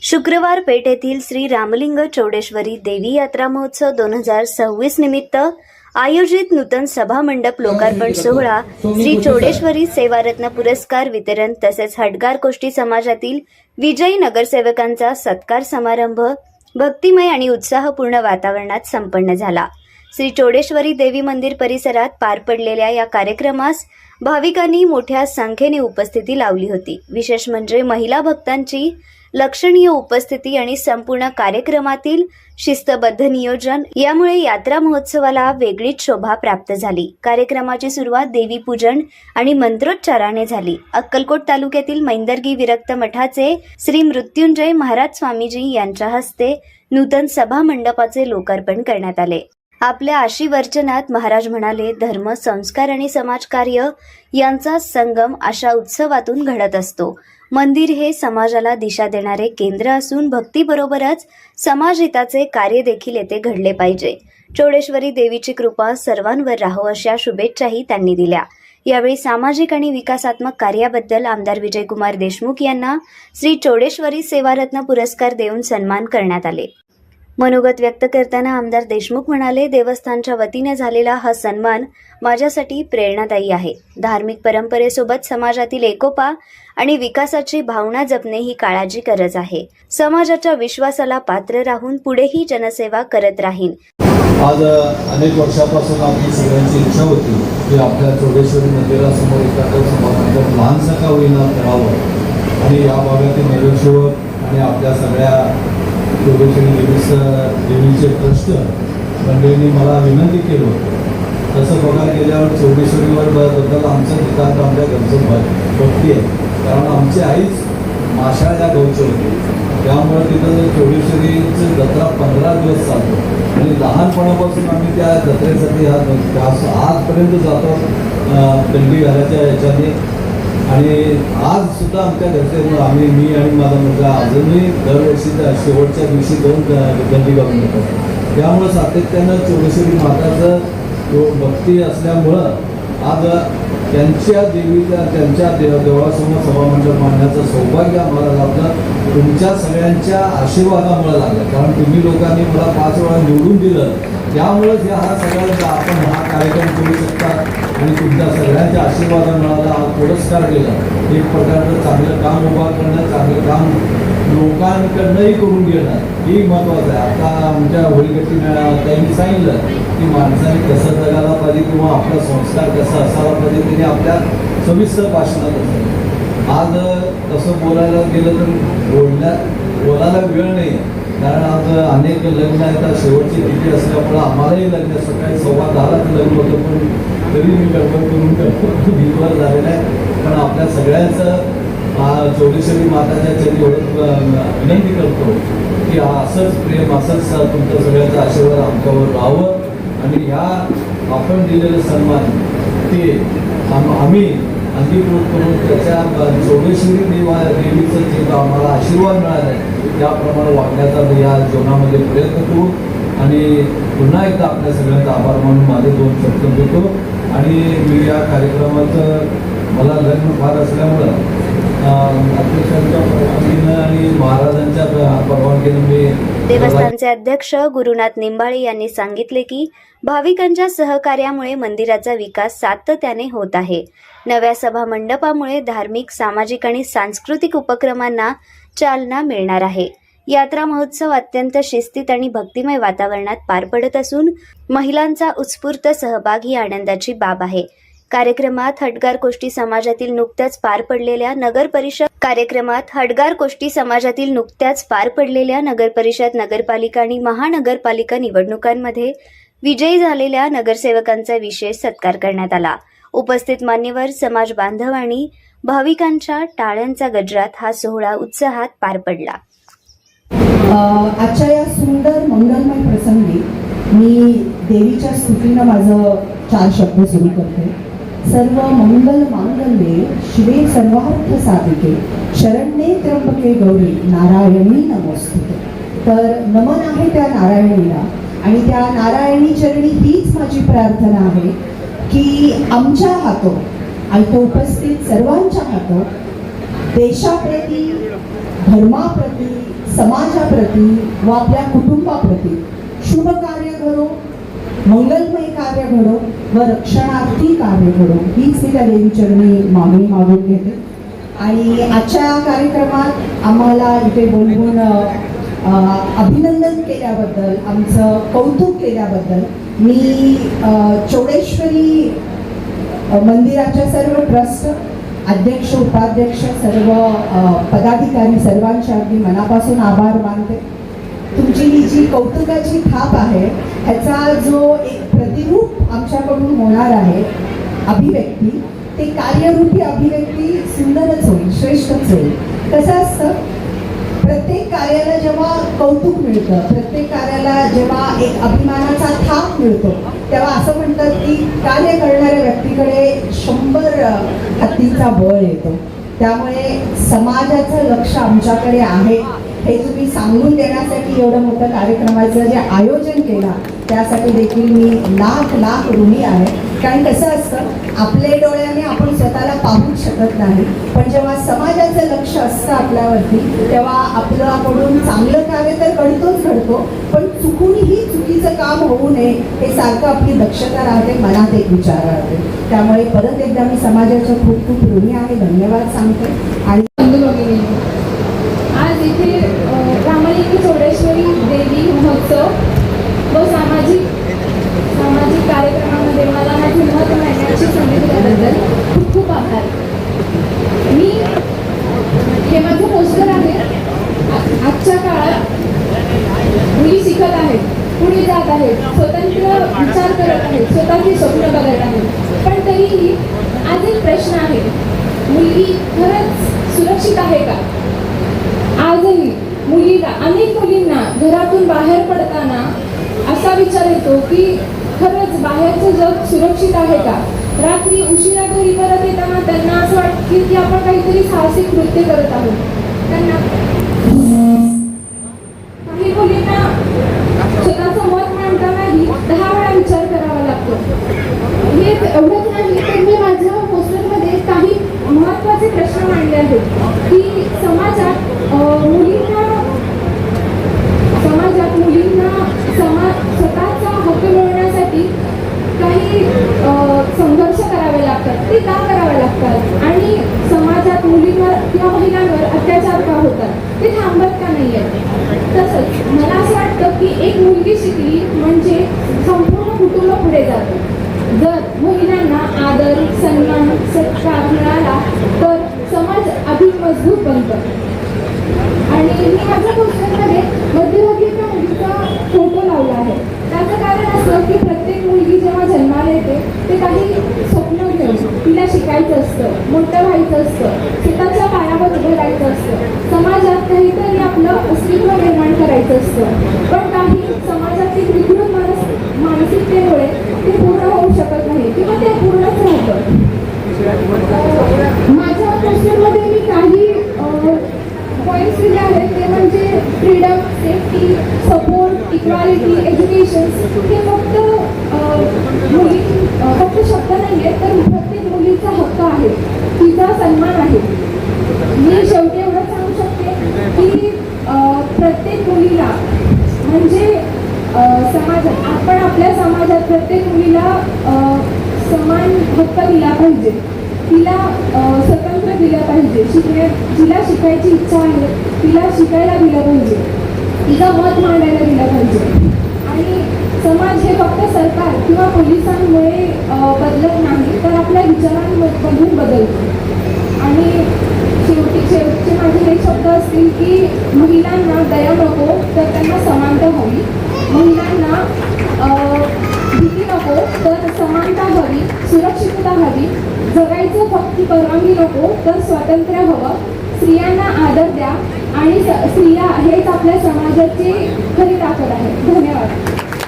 शुक्रवार पेठ येथील श्री रामलिंग चौडेश्वरी देवी यात्रा महोत्सव 2026 निमित्त आयोजित नूतन सभा मंडप लोकार्पण सोहळा, श्री चौडेश्वरी सेवारत्न पुरस्कार वितरण तसेच हटगार कोष्टी समाजातील विजयी नगरसेवकांचा सत्कार समारंभ भक्तिमय आणि उत्साहपूर्ण वातावरणात संपन्न झाला। श्री चौडेश्वरी देवी मंदिर परिसरात पार पडलेल्या या कार्यक्रमास भाविकांनी मोठ्या संख्येने उपस्थिती लावली होती। विशेष म्हणजे महिला भक्तांची लक्षणीय उपस्थिती आणि संपूर्ण कार्यक्रमातील शिस्तबद्ध नियोजन यामुळे यात्रा महोत्सवाला वेगळीच शोभा प्राप्त झाली। कार्यक्रमाची सुरुवात देवी पूजन आणि मंत्रोच्चाराने झाली। अक्कलकोट तालुक्यातील मैंदर्गी विरक्त मठाचे श्री मृत्युंजय महाराज स्वामीजी यांच्या हस्ते नूतन सभा मंडपाचे लोकार्पण करण्यात आले। आपल्या आशीर्वचनात महाराज म्हणाले, धर्म, संस्कार आणि समाजकार्य यांचा संगम अशा उत्सवातून घडत असतो। मंदिर हे समाजाला दिशा देणारे केंद्र असून भक्तीबरोबरच समाजहिताचे कार्य देखील येथे घडले पाहिजे। चौडेश्वरी देवीची कृपा सर्वांवर राहो अशा शुभेच्छाही त्यांनी दिल्या। यावेळी सामाजिक आणि विकासात्मक कार्याबद्दल आमदार विजयकुमार देशमुख यांना श्री चौडेश्वरी सेवारत्न पुरस्कार देऊन सन्मान करण्यात आले। मनोगत व्यक्त करताना आमदार देशमुख म्हणाले, देवस्थानच्या वतीने झालेला हा सन्मान माझ्यासाठी प्रेरणादायी आहे। धार्मिक परंपरेसोबत समाजातील एकोपा आणि विकासाची भावना जपणे ही काळाची गरज आहे। समाजाच्या विश्वासाला पात्र राहून पुढेही जनसेवा करत राहीन। आज अनेक वर्षापासून आपली सगळ्यांची इच्छा होती की आपल्या चौडेश्वरी मंदिरासमोर एखादं सभामंडप लहानसं का होईना करावं आणि या भागातील नगरसेवक आणि आपल्या सगळ्या चौडेश्वरी देवीचे ट्रस्ट मंडळींनी मला विनंती केली होती। तसं बघायला गेल्यावर चौडेश्वरीवर बद्दल आमचं नितांत आमच्या घरचं भक्ती आहे, कारण आमची आईच माशाळ या गावची होती। त्यामुळे तिथं चौडेश्वरीचं जत्रा 15 दिवस चालतो आणि लहानपणापासून आम्ही त्या जत्रेसाठी आजपर्यंत जातो दंडी घालायच्या याच्याने। आणि आज सुद्धा आमच्या घरचे मी आणि माझा मुलगा अजूनही दरवर्षी शेवटच्या दिवशी जाऊन दंडी घालून येतात। त्यामुळं सातत्यानं चौडेश्वरी माताचं भक्ती असल्यामुळं आज त्यांच्या देवीच्या त्यांच्या देवासमोर सभामंडप मांडण्याचं सौभाग्य आम्हाला लाभलं। तुमच्या सगळ्यांच्या आशीर्वादामुळे लागलं, कारण तुम्ही लोकांनी मला 5 वेळा निवडून दिलं, त्यामुळेच हा सगळ्यांचा आपण हा कार्यक्रम करू शकता आणि तुमच्या सगळ्यांच्या आशीर्वादामुळे हा पुरस्कार दिला। एक प्रकारचं चांगलं काम उभा करणं, चांगलं काम लोकांकडनंही करून घेणं ही महत्त्वाचं आहे। आता आमच्या होळीगट्टी त्यांनी सांगितलं की माणसाने कसं जगायला पाहिजे किंवा आपला संस्कार कसा असायला पाहिजे, त्याने आपल्या सविस्तर भाषणात असेल। आज तसं बोलायला गेलं तर बोलायला वेळ नाही, कारण आज अनेक लग्न आहेत, शेवटची तिथी असल्यामुळं आम्हालाही लग्न सकाळी 10:15 लग्न होतं, पण तरी मी गडबड करून दिवसभर झालेलं आहे। पण आपल्या सगळ्यांचं चौडेश्वरी माताच्या चरणी विनंती करतो की असंच प्रेम, असंच तुमचं सगळ्यांचा आशीर्वाद आमच्यावर राहावं आणि ह्या आपण दिलेलं सन्मान ते आम्ही अंगीकृत करून त्याच्या चौडेश्वरी देवीचं जे आम्हाला आशीर्वाद मिळाला आहे त्याप्रमाणे वागण्याचा या जीवनामध्ये प्रयत्न करू। आणि पुन्हा एकदा आपल्या सगळ्यांचा आभार मानून माझे 2 शब्द देतो। आणि मी या कार्यक्रमाचं मला लग्न फार असल्यामुळं अध्यक्षांच्या परवानगीनं आणि महाराजांच्या परवानगीनं मी देवस्थानचे अध्यक्ष गुरुनाथ निंबाळे यांनी सांगितले की भाविकांच्या सहकार्यामुळे मंदिराचा विकास सातत्याने होत आहे। नव्या सभा मंडपामुळे धार्मिक, सामाजिक आणि सांस्कृतिक उपक्रमांना चालना मिळणार आहे। यात्रा महोत्सव अत्यंत शिस्तीत आणि भक्तिमय वातावरणात पार पडत असून महिलांचा उत्स्फूर्त सहभाग ही आनंदाची बाब आहे। कार्यक्रमात हटगार कोष्टी समाजातील नुकत्याच पार पडलेल्या नगरपरिषद, नगरपालिका आणि महानगरपालिका निवडणुकांमध्ये विजयी झालेल्या नगरसेवकांचा विशेष सत्कार करण्यात आला। उपस्थित मान्यवर, समाज बांधव आणि भाविकांच्या टाळ्यांचा गजरात हा सोहळा उत्साहात पार पडला। आजच्या या सुंदर मंगलमय प्रसंगी मी देवीच्या स्तुतीनं माझं 4 शब्द सुरू करते। सर्व मंगल मांगल्ये शिवे सर्वार्थ साधिके शरण्ये त्र्यंबके गौरी नारायणी नमोस्तुते। तर नमन आहे त्या नारायणीला आणि त्या नारायणी चरणी हीच माझी प्रार्थना आहे की आमच्या हातून आणि तो उपस्थित सर्वांच्या हातून देशाप्रती, धर्माप्रती, समाजाप्रती व आपल्या कुटुंबाप्रती शुभ कार्य घडो, मंगलमय कार्य घडो व रक्षणार्थी कार्य घडो हीच मी त्या देवीचरणी मागणी मागून घेते. आणि आजच्या कार्यक्रमात आम्हाला इथे बोलवून अभिनंदन केल्याबद्दल, आमचं कौतुक केल्याबद्दल मी चौडेश्वरी मंदिराच्या सर्व ट्रस्ट अध्यक्ष, उपाध्यक्ष, सर्व पदाधिकारी सर्वांचे अगदी मनापासून आभार मानते. तुमची ही जी कौतुकाची थाप आहे ह्याचा जो एक प्रतिरूप आमच्याकडून होणार आहे अभिव्यक्ती, ते कार्यरूपी अभिव्यक्ती सुंदरच होईल, श्रेष्ठच होईल. कसं असतं, प्रत्येक कार्याला जेव्हा कौतुक मिळतं, प्रत्येक कार्याला जेव्हा एक अभिमानाचा थाप मिळतो, तेव्हा असं म्हणतात की कार्य करणाऱ्या व्यक्तीकडे 100 हत्तींचा बळ येतो. त्यामुळे समाजाचं लक्ष आमच्याकडे आहे हे तुम्ही सांगून देण्यासाठी एवढं मोठं कार्यक्रमाचं जे आयोजन केलं त्यासाठी देखील मी लाख लाख ऋणी आहे. कारण कसं असतं, आपले डोळ्याने आपण स्वतःला पाहूच शकत नाही, पण जेव्हा समाजाचं लक्ष असतं आपल्यावरती तेव्हा आपल्याकडून चांगलं कार्य तर घडतो, पण चुकूनही चुकीचं काम होऊ नये हे सारखं आपली दक्षता राहते, मनात एक विचार राहते. त्यामुळे परत एकदा मी समाजाच्या खूप खूप ऋणी आहे, धन्यवाद सांगते. आणि आज इथे रामलिंग चौडेश्वरी देवी महोत्सव व सामाजिक कार्यक्रमामध्ये मला माझे मत मांडण्याची संधी दिल्याबद्दल खूप खूप आभार. मी हे माझं पोस्टर आहे. आजच्या काळात मुली शिकत आहेत, पुढे जात आहेत, स्वतंत्र विचार करत आहेत, स्वतःची स्वप्न बघत आहेत, पण तरीही आज एक प्रश्न आहे, मुलगी खरंच सुरक्षित आहे का? आजही अनेक मुलींना घरातून बाहेर पडताना असा विचार येतो की खरंच बाहेरचं जग सुरक्षित आहे का? रात्री उशिरा घरी परत येताना त्यांना असं वाटतं की आपण काहीतरी साहसिक कृत्य करत आहोत. त्यांना काही मुलींना स्वतःचं मत मांडतानाही 10 वेळा विचार करावा लागतो. हे एवढंच नाही तर मी माझ्या पोस्टरमध्ये काही महत्त्वाचे प्रश्न मांडले आहेत की समाजात मुलींना स्वतःचा हक्क मिळवण्यासाठी काही संघर्ष करावे लागतात, ते का करावे लागतात आणि समाजात मुलींवर किंवा महिलांवर अत्याचार का होतात, ते थांबत का नाही आहे. तसंच मला असं वाटतं की एक मुलगी शिकली म्हणजे संपूर्ण कुटुंब पुढे जातं. जर महिलांना आदर, सन्मान, सत्कार मिळाला तर समाज अधिक मजबूत बनतो. आणि मी माझ्या पोस्टरमध्ये मध्यभागी एका मुलीचा फोटो लावला आहे. त्याचं कारण असं की प्रत्येक मुलगी जेव्हा जन्माला येते ते काही स्वप्न घेऊन तिला शिकायचं असतं, मोठं व्हायचं असतं, स्वतःच्या पायावर उभं राहायचं असतं, समाजात काहीतरी आपलं अस्तित्व निर्माण करायचं असतं. पण काही समाजातील विकृत मानसिकतेमुळे ते पूर्ण होऊ शकत नाही किंवा ते पूर्णच राहतं. माझ्या पोस्टरमध्ये मी काही पॉईंट्स दिले आहेत, ते म्हणजे freedom, safety, support, equality, education. हे फक्त शब्द नाही आहेत, तर प्रत्येक मुलीचा हक्क आहे, तिचा सन्मान आहे. मी शेवटी एवढं सांगू शकते की प्रत्येक मुलीला म्हणजे समाजात आपण आपल्या समाजात प्रत्येक मुलीला समान हक्क दिला पाहिजे, तिला स्वतंत्र दिलं पाहिजे, जिला शिकायची इच्छा आहे तिला शिकायला दिलं पाहिजे, तिचं मत मांडायला दिलं पाहिजे. आणि समाज हे फक्त सरकार किंवा पोलिसांमुळे बदलत नाही, तर आपल्या विचारांमधून बदलतो. आणि शेवटचे माझे हे शब्द असतील की महिलांना दया नको तर त्यांना समानता हवी, महिलांना भीती नको तर समानता हवी, सुरक्षितता हवी, जगायचं फक्त परवानगी नको तर स्वातंत्र्य हवं, स्त्रियांना आदर द्या आणि स्त्रिया हेच आपल्या समाजाची खरी ताकद आहे. धन्यवाद.